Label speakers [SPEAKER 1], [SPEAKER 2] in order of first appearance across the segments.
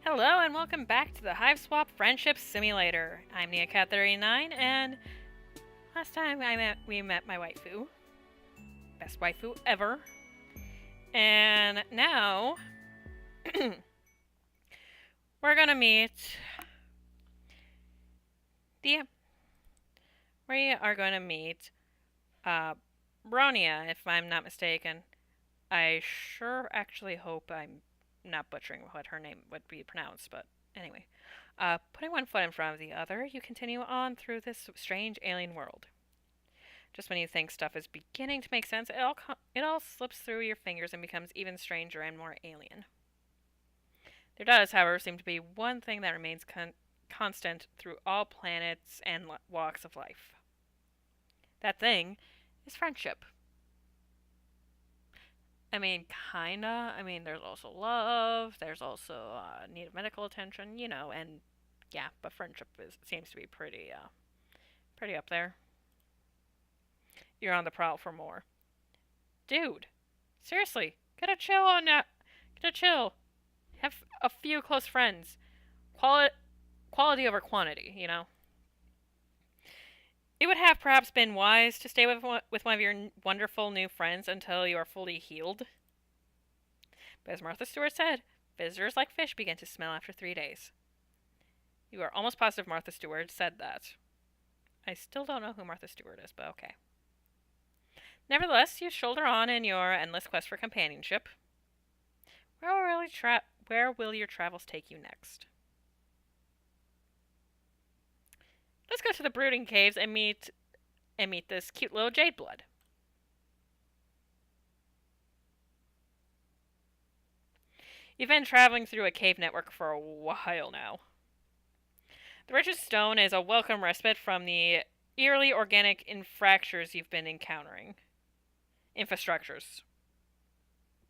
[SPEAKER 1] Hello and welcome back to the Hiveswap Friendship Simulator. I'm NeoCat39 and last time we met my waifu. Best waifu ever. And now we're gonna meet Bronia, if I'm not mistaken. I sure actually hope I'm not butchering what her name would be pronounced, but anyway. Putting one foot in front of the other, you continue on through this strange alien world. Just when you think stuff is beginning to make sense, it all slips through your fingers and becomes even stranger and more alien. There does, however, seem to be one thing that remains constant through all planets and walks of life. That thing is friendship. I mean, kinda. I mean, there's also love. There's also need of medical attention, and yeah, but friendship seems to be pretty up there. You're on the prowl for more, dude. Seriously, get a chill on that. Get a chill. Have a few close friends. Quality over quantity. It would have perhaps been wise to stay with one of your wonderful new friends until you are fully healed. But as Martha Stewart said, visitors like fish begin to smell after 3 days. You are almost positive Martha Stewart said that. I still don't know who Martha Stewart is, but okay. Nevertheless, you shoulder on in your endless quest for companionship. Where will your travels take you next? Let's go to the Booding Caves and meet this cute little jade blood. You've been traveling through a cave network for a while now. The richest stone is a welcome respite from the eerily organic infrastructures you've been encountering. Infrastructures.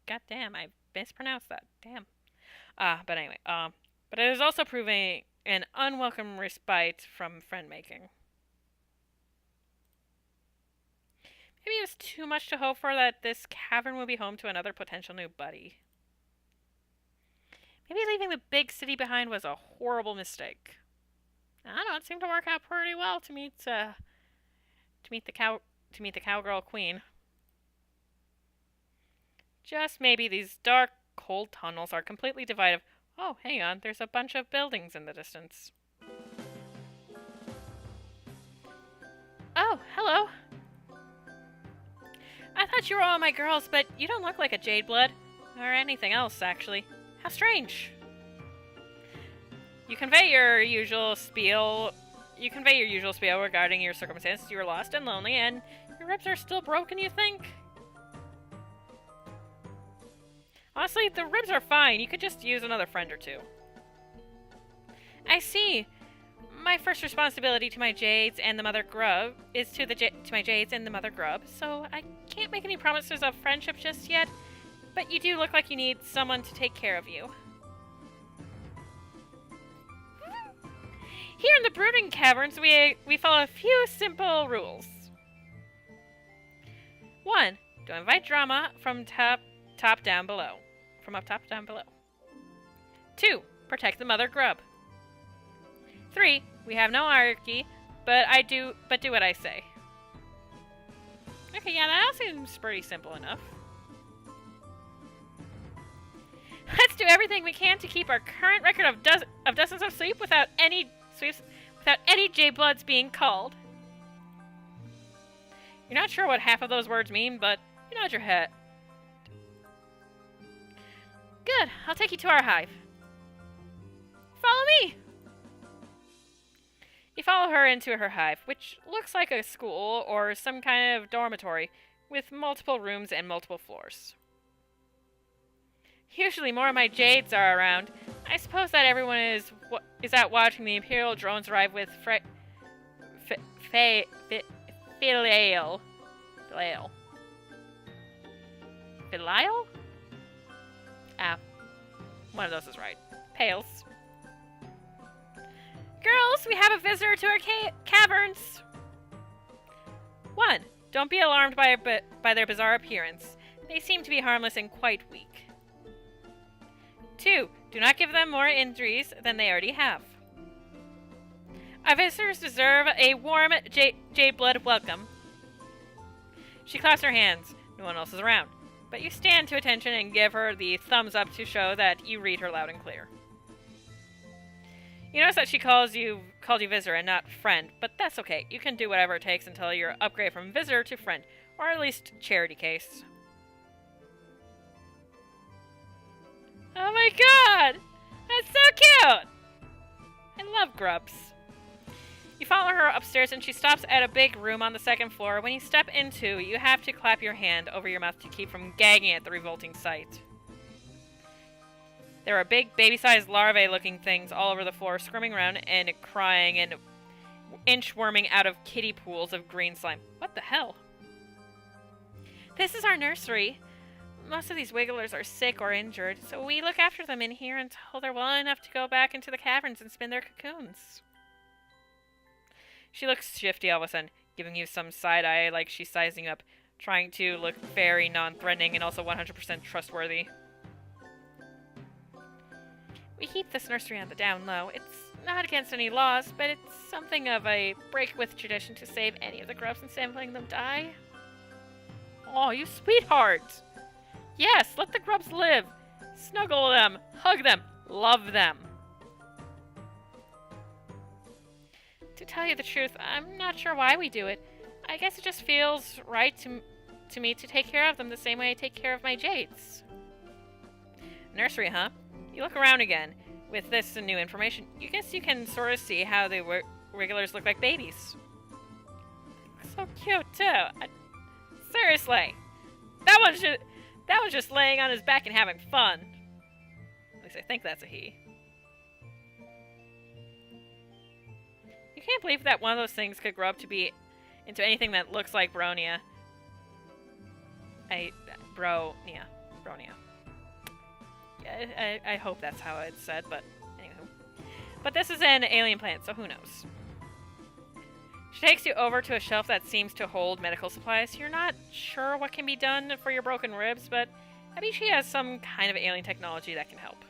[SPEAKER 1] God damn, I mispronounced that. Damn. But anyway, but it is also proving an unwelcome respite from friend making. Maybe it was too much to hope for that this cavern will be home to another potential new buddy. Maybe leaving the big city behind was a horrible mistake. I don't know, it seemed to work out pretty well to meet the cowgirl queen. Just maybe these dark, cold tunnels are completely divided. Oh, hang on, there's a bunch of buildings in the distance. Oh, hello. I thought you were all my girls, but you don't look like a jade blood. Or anything else, actually. How strange. You convey your usual spiel regarding your circumstances. You were lost and lonely, and your ribs are still broken, you think? Honestly, the ribs are fine. You could just use another friend or two. I see. My first responsibility to my jades and the mother grub is to my jades and the mother grub, so I can't make any promises of friendship just yet, but you do look like you need someone to take care of you. Here in the Booding Caverns, we follow a few simple rules. 1. Don't invite drama from up top down below. 2. Protect the mother grub. 3. We have no hierarchy, but do what I say. Okay, yeah, that all seems pretty simple enough. Let's do everything we can to keep our current record of dozens of sweeps without any J-Bloods being called. You're not sure what half of those words mean, but you nod your head. Good, I'll take you to our hive. Follow me! You follow her into her hive, which looks like a school or some kind of dormitory with multiple rooms and multiple floors. Usually more of my jades are around. I suppose that everyone is out watching the Imperial drones arrive with Filial? Ah, one of those is right. Pails. Girls, we have a visitor to our caverns! 1. Don't be alarmed by their bizarre appearance. They seem to be harmless and quite weak. 2. Do not give them more injuries than they already have. Our visitors deserve a warm jade blood welcome. She claps her hands. No one else is around. But you stand to attention and give her the thumbs up to show that you read her loud and clear. You notice that she called you visitor and not friend, but that's okay. You can do whatever it takes until you're upgraded from visitor to friend, or at least charity case. Oh my god! That's so cute! I love grubs. You follow her upstairs and she stops at a big room on the second floor. When you step into, you have to clap your hand over your mouth to keep from gagging at the revolting sight. There are big, baby-sized larvae-looking things all over the floor, squirming around and crying and inchworming out of kiddie pools of green slime. What the hell? This is our nursery. Most of these wigglers are sick or injured, so we look after them in here until they're well enough to go back into the caverns and spin their cocoons. She looks shifty all of a sudden, giving you some side-eye like she's sizing you up, trying to look very non-threatening and also 100% trustworthy. We keep this nursery on the down low. It's not against any laws, but it's something of a break with tradition to save any of the grubs instead of letting them die. Oh, you sweetheart! Yes, let the grubs live! Snuggle them, hug them, love them! To tell you the truth, I'm not sure why we do it. I guess it just feels right to me to take care of them the same way I take care of my jades. Nursery, huh? You look around again. With this new information, you guess you can sort of see how the wigglers look like babies. So cute, too. Seriously. That one's just laying on his back and having fun. At least I think that's a he. You can't believe that one of those things could grow up to be into anything that looks like Bronia. Bronia. I hope that's how it's said, but anywho. But this is an alien planet, so who knows? She takes you over to a shelf that seems to hold medical supplies. You're not sure what can be done for your broken ribs, but I bet she has some kind of alien technology that can help.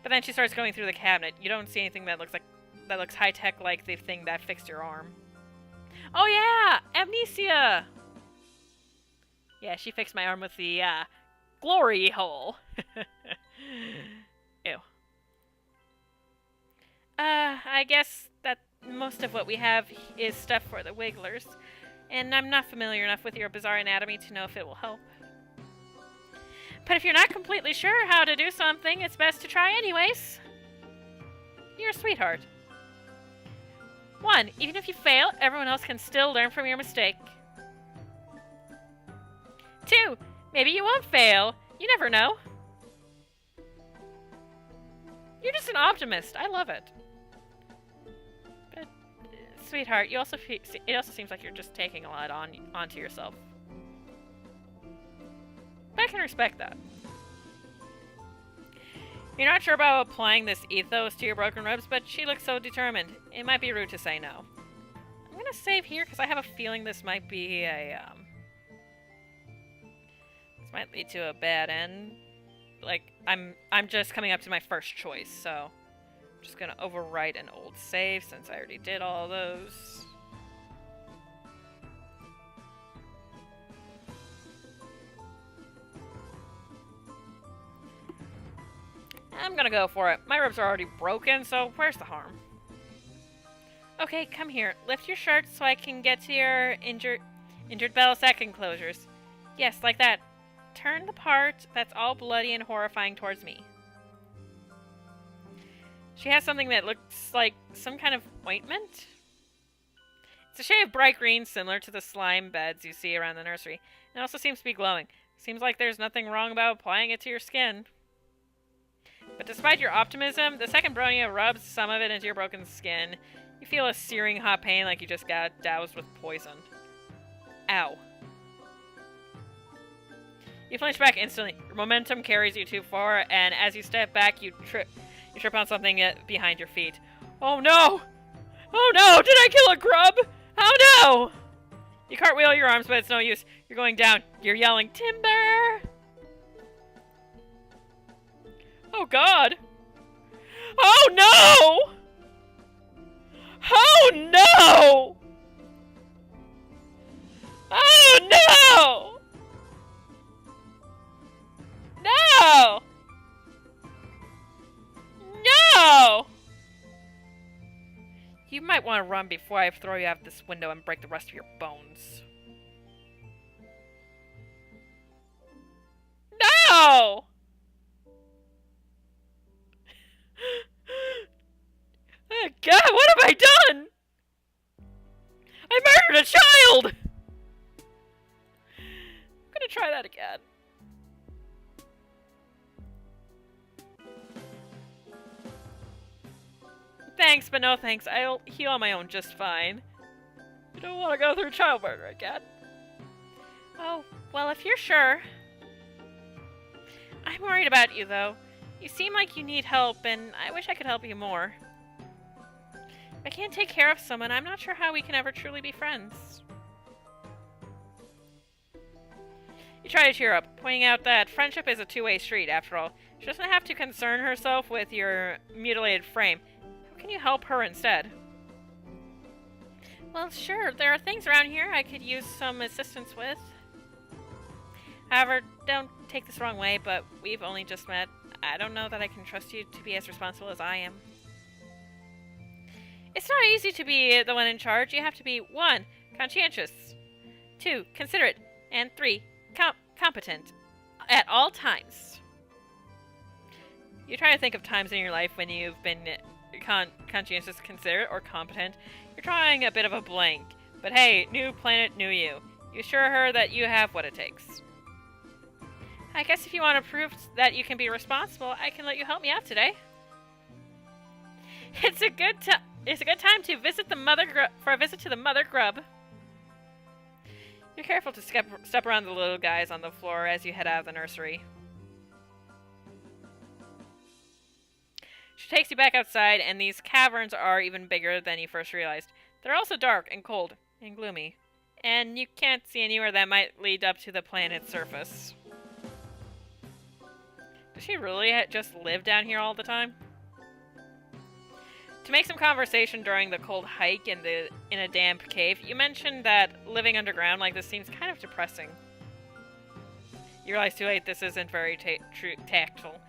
[SPEAKER 1] But then she starts going through the cabinet. You don't see anything that looks high-tech like the thing that fixed your arm. Oh yeah! Amnesia! Yeah, she fixed my arm with the, glory hole. Ew. I guess that most of what we have is stuff for the wigglers, and I'm not familiar enough with your bizarre anatomy to know if it will help. But if you're not completely sure how to do something, it's best to try anyways. You're a sweetheart. 1. Even if you fail, everyone else can still learn from your mistake. 2. Maybe you won't fail. You never know. You're just an optimist. I love it. But, sweetheart, it also seems like you're just taking a lot onto yourself. But I can respect that. You're not sure about applying this ethos to your broken ribs, but she looks so determined. It might be rude to say no. I'm gonna save here because I have a feeling this might be a, this might lead to a bad end. Like, I'm just coming up to my first choice, so I'm just gonna overwrite an old save since I already did all those. I'm gonna go for it. My ribs are already broken, so where's the harm? Okay, come here. Lift your shirt so I can get to your injured bell sack enclosures. Yes, like that. Turn the part that's all bloody and horrifying towards me. She has something that looks like some kind of ointment. It's a shade of bright green, similar to the slime beds you see around the nursery. It also seems to be glowing. Seems like there's nothing wrong about applying it to your skin. But despite your optimism, the second Bronia rubs some of it into your broken skin. You feel a searing hot pain like you just got doused with poison. Ow. You flinch back instantly. Your momentum carries you too far, and as you step back, you trip on something behind your feet. Oh no! Oh no! Did I kill a grub? Oh no! You cartwheel your arms, but it's no use. You're going down. You're yelling, Timber! Oh God! Oh no! Oh no! Oh no! No! No! You might want to run before I throw you out this window and break the rest of your bones. No! Oh God, what have I done? I murdered a child! I'm gonna try that again. Thanks, but no thanks. I'll heal on my own just fine. I don't want to go through child murder again. Oh, well, if you're sure. I'm worried about you, though. You seem like you need help, and I wish I could help you more. If I can't take care of someone, I'm not sure how we can ever truly be friends. You try to cheer up, pointing out that friendship is a two-way street, after all. She doesn't have to concern herself with your mutilated frame. How can you help her instead? Well, sure, there are things around here I could use some assistance with. However, don't take this the wrong way, but we've only just met. I don't know that I can trust you to be as responsible as I am. It's not easy to be the one in charge. You have to be 1. Conscientious, 2. Considerate, and 3. Competent. At all times. You try to think of times in your life when you've been conscientious, considerate, or competent. You're drawing a bit of a blank. But hey, new planet, new you. You assure her that you have what it takes. I guess if you want to prove that you can be responsible, I can let you help me out today. It's a good time to visit the for a visit to the mother grub. You're careful to step around the little guys on the floor as you head out of the nursery. She takes you back outside, and these caverns are even bigger than you first realized. They're also dark and cold and gloomy, and you can't see anywhere that might lead up to the planet's surface. Does she really just live down here all the time? To make some conversation during the cold hike in a damp cave, you mentioned that living underground like this seems kind of depressing. You realize too late this isn't very tactful,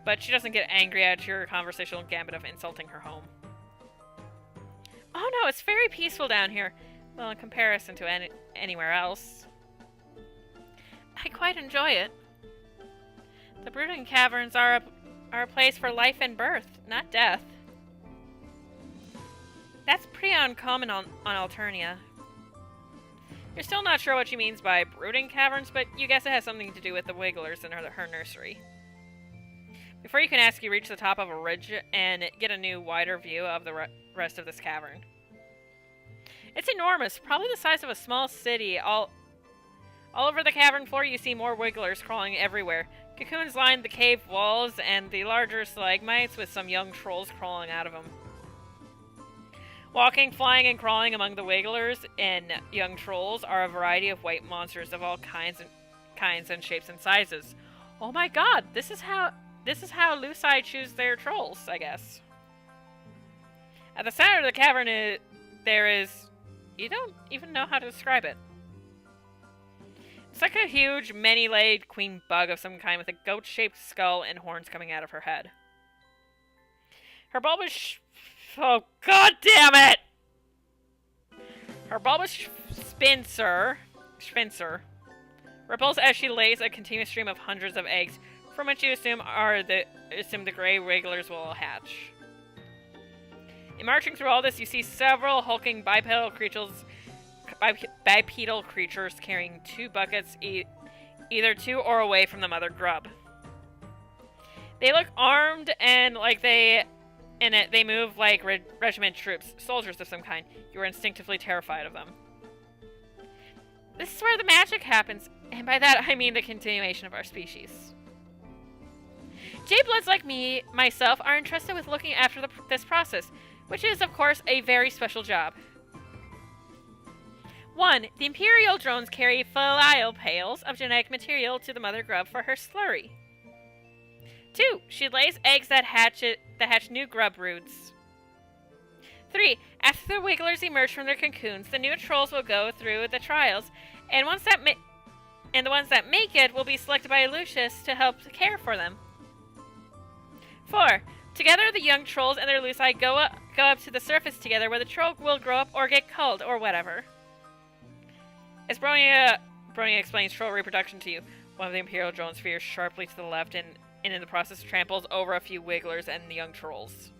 [SPEAKER 1] but she doesn't get angry at your conversational gambit of insulting her home. Oh no, it's very peaceful down here. Well, in comparison to anywhere else. I quite enjoy it. The Booding Caverns are a place for life and birth, not death. That's pretty uncommon on Alternia. You're still not sure what she means by brooding caverns, but you guess it has something to do with the wigglers in her nursery. Before you can ask, you reach the top of a ridge and get a new, wider view of the rest of this cavern. It's enormous, probably the size of a small city. All over the cavern floor, you see more wigglers crawling everywhere. Cocoons line the cave walls and the larger stalagmites with some young trolls crawling out of them. Walking, flying, and crawling among the wigglers and young trolls are a variety of white monsters of all kinds and shapes and sizes. Oh my god, this is how Lucii choose their trolls, I guess. At the center of the cavern there is... you don't even know how to describe it. It's like a huge, many-legged queen bug of some kind with a goat-shaped skull and horns coming out of her head. Her bulbous... oh, god damn it! Her bulbous spincer ripples as she lays a continuous stream of hundreds of eggs, from which you assume the gray wigglers will hatch. In marching through all this, you see several hulking bipedal creatures carrying 2 buckets, either to or away from the mother grub. They look armed and like they move like regiment troops, soldiers of some kind. You are instinctively terrified of them. This is where the magic happens, and by that I mean the continuation of our species. Jade-bloods like myself, are entrusted with looking after this process, which is, of course, a very special job. 1. The Imperial drones carry filial pails of genetic material to the mother grub for her slurry. 2. She lays eggs that hatch new grub broods. 3. After the wigglers emerge from their cocoons, the new trolls will go through the trials, and the ones that make it will be selected by Lucius to help care for them. 4. Together, the young trolls and their Luci go up to the surface together, where the troll will grow up or get culled or whatever. As Bronia explains troll reproduction to you, one of the Imperial drones veers sharply to the left and in the process tramples over a few wigglers and the young trolls.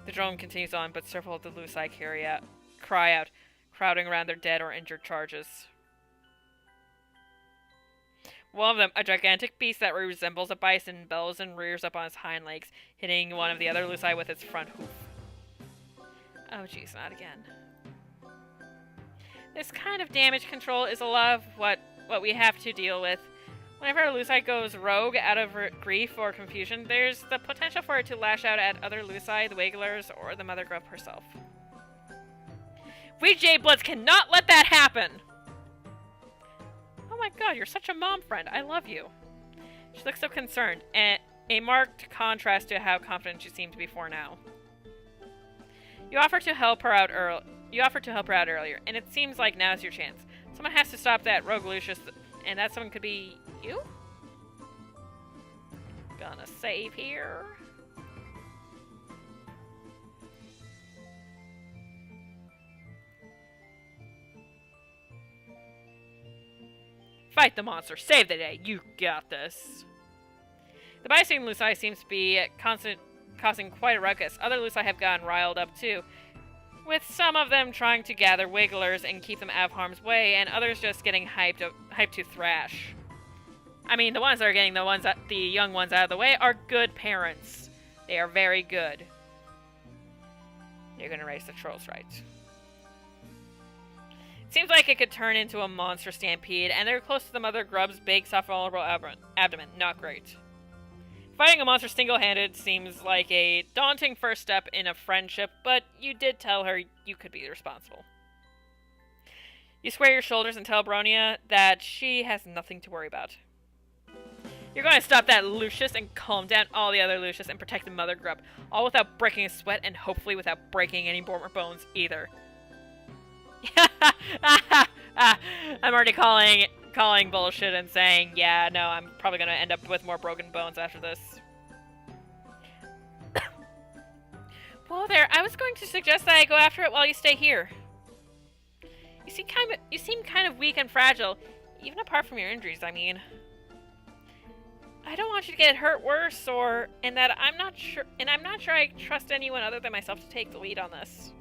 [SPEAKER 1] The drone continues on, but several of the Luci cry out, crowding around their dead or injured charges. One of them, a gigantic beast that resembles a bison, bellows and rears up on its hind legs, hitting one of the other Luci with its front hoof. Oh jeez, not again. This kind of damage control is a lot of what we have to deal with. Whenever a Luci goes rogue out of grief or confusion, there's the potential for it to lash out at other Luci, the Wigglers, or the Mother Grub herself. We Jade-Bloods cannot let that happen! Oh my god, you're such a mom friend. I love you. She looks so concerned, and a marked contrast to how confident she seemed before now. You offered to help her out earlier, and it seems like now's your chance. Someone has to stop that rogue Lucius, and that someone could be you? Gonna save here. Fight the monster. Save the day. You got this. The Bison Luci seems to be causing quite a ruckus. Other Luci have gotten riled up too, with some of them trying to gather Wigglers and keep them out of harm's way, and others just getting hyped to thrash. I mean, the ones that are getting the young ones out of the way are good parents. They are very good. You're gonna raise the trolls right. It seems like it could turn into a monster stampede, and they're close to the Mother Grub's big, soft, vulnerable abdomen. Not great. Fighting a monster single-handed seems like a daunting first step in a friendship, but you did tell her you could be responsible. You square your shoulders and tell Bronia that she has nothing to worry about. You're going to stop that Lucius and calm down all the other Lucius and protect the Mother Grub, all without breaking a sweat and hopefully without breaking any more bones either. I'm already calling bullshit and saying, yeah, no, I'm probably going to end up with more broken bones after this. Whoa there, I was going to suggest that I go after it while you stay here. You seem kind of weak and fragile, even apart from your injuries, I mean. I don't want you to get hurt worse, and I'm not sure I trust anyone other than myself to take the lead on this.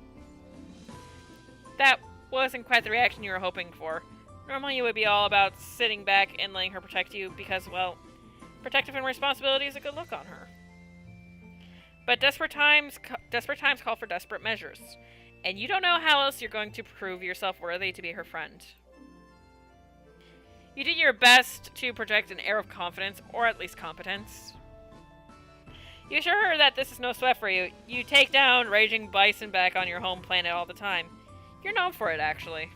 [SPEAKER 1] That wasn't quite the reaction you were hoping for. Normally it would be all about sitting back and letting her protect you because, well, protective and responsibility is a good look on her. But desperate times call for desperate measures, and you don't know how else you're going to prove yourself worthy to be her friend. You did your best to project an air of confidence, or at least competence. You assure her that this is no sweat for you. You take down raging bison back on your home planet all the time. You're known for it, actually.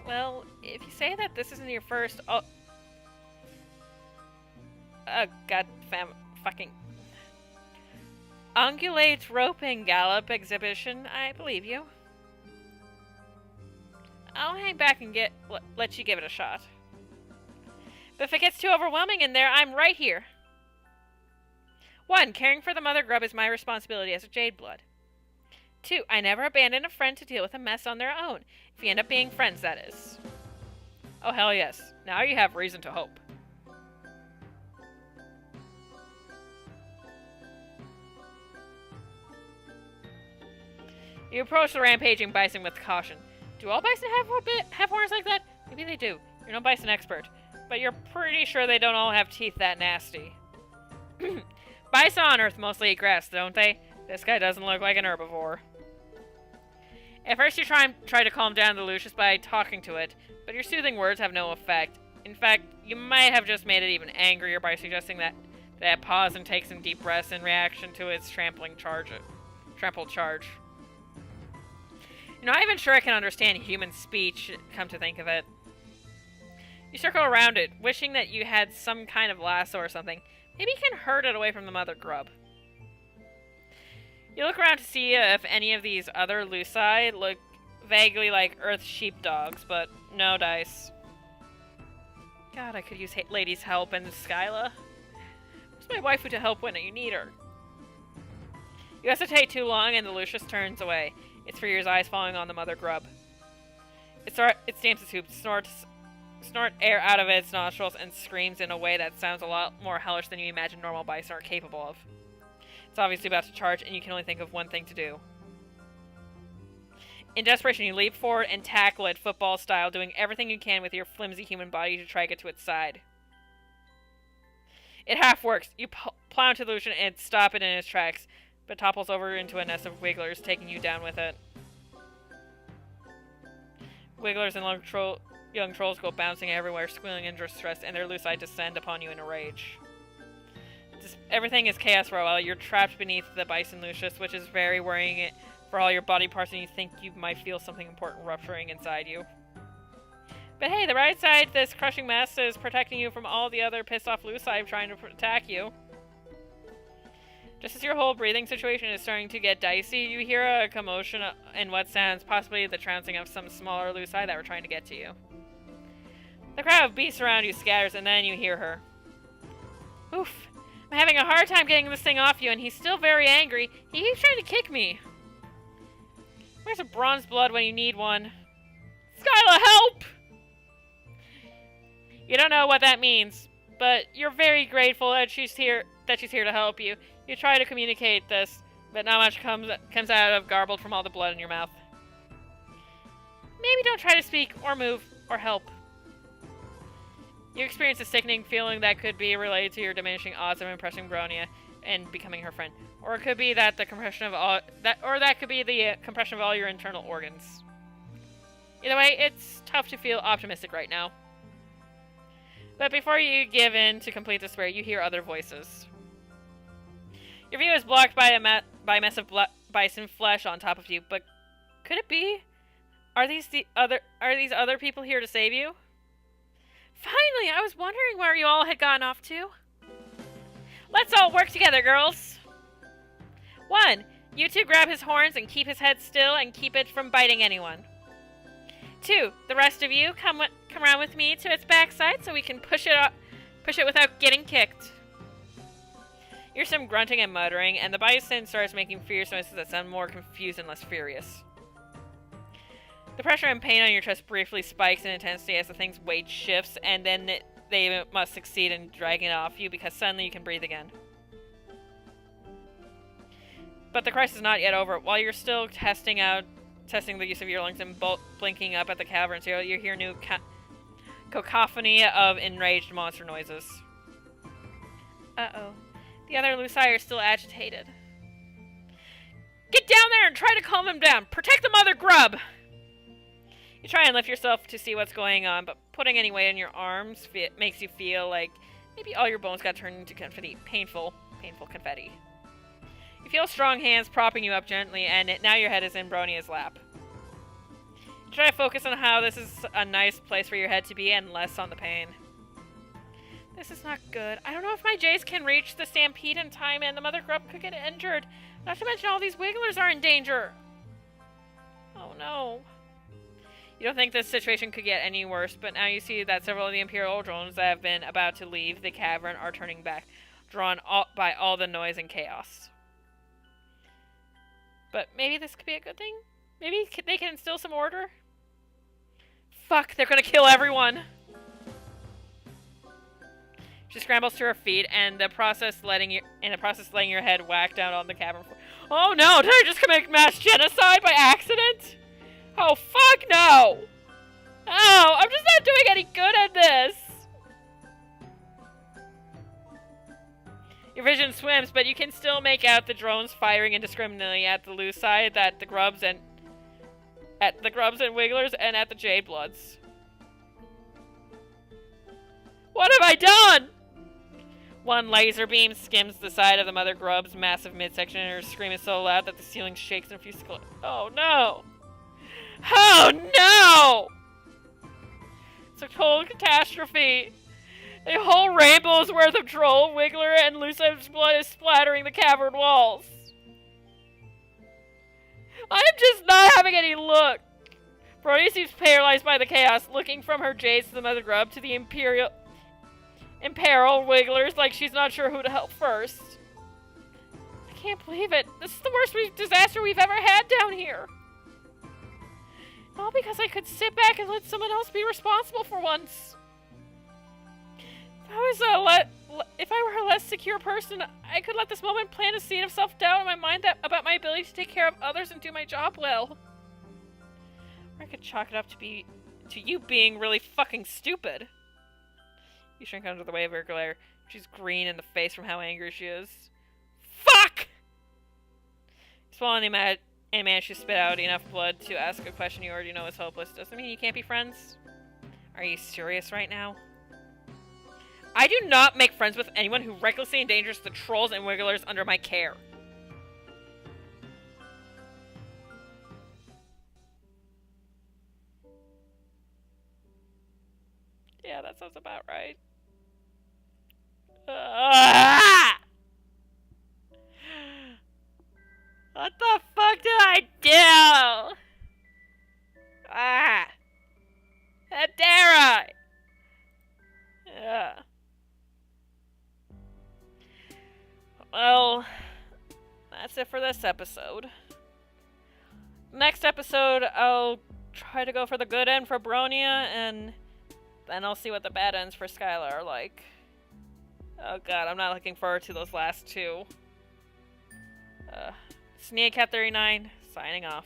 [SPEAKER 1] Well, if you say that this isn't your first... fucking... ungulate roping gallop exhibition, I believe you. I'll hang back and let you give it a shot. But if it gets too overwhelming in there, I'm right here. 1. Caring for the Mother Grub is my responsibility as a Jade Blood. 2. I never abandon a friend to deal with a mess on their own. If you end up being friends, that is. Oh, hell yes. Now you have reason to hope. You approach the rampaging bison with caution. Do all bison have horns like that? Maybe they do. You're no bison expert. But you're pretty sure they don't all have teeth that nasty. Bison on Earth mostly eat grass, don't they? This guy doesn't look like an herbivore. At first you try to calm down the Lucius by talking to it, but your soothing words have no effect. In fact, you might have just made it even angrier by suggesting that it pause and take some deep breaths in reaction to its trampled charge. You're not even sure I can understand human speech, come to think of it. You circle around it, wishing that you had some kind of lasso or something. Maybe you can herd it away from the mother grub. You look around to see if any of these other Luci look vaguely like Earth sheepdogs, but no dice. God, I could use ladies' help in Skyla. Where's my waifu to help when you need her? You hesitate too long, and the Lucius turns away. Its furious eyes falling on the mother grub. It stamps its hooves, snort air out of its nostrils, and screams in a way that sounds a lot more hellish than you imagine normal bison are capable of. It's obviously about to charge, and you can only think of one thing to do. In desperation, you leap forward and tackle it football style, doing everything you can with your flimsy human body to try to get to its side. It half works. You plow into the Lucian and stop it in its tracks, but topples over into a nest of wigglers, taking you down with it. Wigglers and young trolls go bouncing everywhere, squealing in distress, and their Luci descend upon you in a rage. Everything is chaos for a while. You're trapped beneath the bison Lucius, which is very worrying for all your body parts, and you think you might feel something important rupturing inside you. But hey, the right side, this crushing mess, is protecting you from all the other pissed off Luci trying to attack you. Just as your whole breathing situation is starting to get dicey, you hear a commotion in what sounds possibly the trouncing of some smaller Luci that were trying to get to you. The crowd of beasts around you scatters, and then you hear her. Oof. I'm having a hard time getting this thing off you, and he's still very angry. He keeps trying to kick me. Where's a bronze blood when you need one? Skyla, help! You don't know what that means, but you're very grateful that she's here to help you. You try to communicate this, but not much comes out of garbled from all the blood in your mouth. Maybe don't try to speak, or move, or help. You experience a sickening feeling that could be related to your diminishing odds of impressing Bronia and becoming her friend, or it could be that the compression of all compression of all your internal organs. Either way, it's tough to feel optimistic right now. But before you give in to complete despair, you hear other voices. Your view is blocked by a mess of bison flesh on top of you, but could it be? Are these other people here to save you? Finally, I was wondering where you all had gone off to. Let's all work together, girls. 1. You two grab his horns and keep his head still and keep it from biting anyone. 2. The rest of you come around with me to its backside so we can push it without getting kicked. You hear some grunting and muttering, and the bison starts making fierce noises that sound more confused and less furious. The pressure and pain on your chest briefly spikes in intensity as the thing's weight shifts, and then they must succeed in dragging it off you because suddenly you can breathe again. But the crisis is not yet over. While you're still testing the use of your lungs and blinking up at the caverns, you hear new cacophony of enraged monster noises. Uh-oh. The other Luci are still agitated. Get down there and try to calm them down! Protect the mother grub! You try and lift yourself to see what's going on, but putting any weight in your arms makes you feel like maybe all your bones got turned into confetti. Painful confetti. You feel strong hands propping you up gently, and now your head is in Bronia's lap. You try to focus on how this is a nice place for your head to be and less on the pain. This is not good. I don't know if my Jace can reach the stampede in time, and the mother grub could get injured. Not to mention all these wigglers are in danger. Oh no. You don't think this situation could get any worse, but now you see that several of the Imperial drones that have been about to leave the cavern are turning back, drawn by all the noise and chaos. But maybe this could be a good thing? Maybe they can instill some order? Fuck, they're gonna kill everyone! She scrambles to her feet, and in the process letting your head whack down on the cavern floor. Oh no, did I just commit mass genocide by accident? Oh, fuck no! Oh, I'm just not doing any good at this! Your vision swims, but you can still make out the drones firing indiscriminately at the Luci, at the grubs and wigglers, and at the Jade Bloods. What have I done? One laser beam skims the side of the mother grub's massive midsection, and her scream is so loud that the ceiling shakes and refuses to. Oh no! Oh no! It's a total catastrophe. A whole rainbow's worth of troll, wiggler, and Lucif's blood is splattering the cavern walls. I'm just not having any luck. Brody seems paralyzed by the chaos, looking from her jades to the mother grub to the imperiled wigglers like she's not sure who to help first. I can't believe it. This is the worst disaster we've ever had down here. All because I could sit back and let someone else be responsible for once. If I were a less secure person, I could let this moment plant a seed of self-doubt in my mind about my ability to take care of others and do my job well. Or I could chalk it up to you being really fucking stupid. You shrink under the weight of her glare. She's green in the face from how angry she is. Fuck! Swallowing and managed to spit out enough blood to ask a question you already know is hopeless. Doesn't mean you can't be friends. Are you serious right now? I do not make friends with anyone who recklessly endangers the trolls and wigglers under my care. Yeah, that sounds about right. What the fuck did I do? How dare I? Well, that's it for this episode. Next episode, I'll try to go for the good end for Bronia, and then I'll see what the bad ends for Skylar are like. Oh god, I'm not looking forward to those last two. SneakCat39, signing off.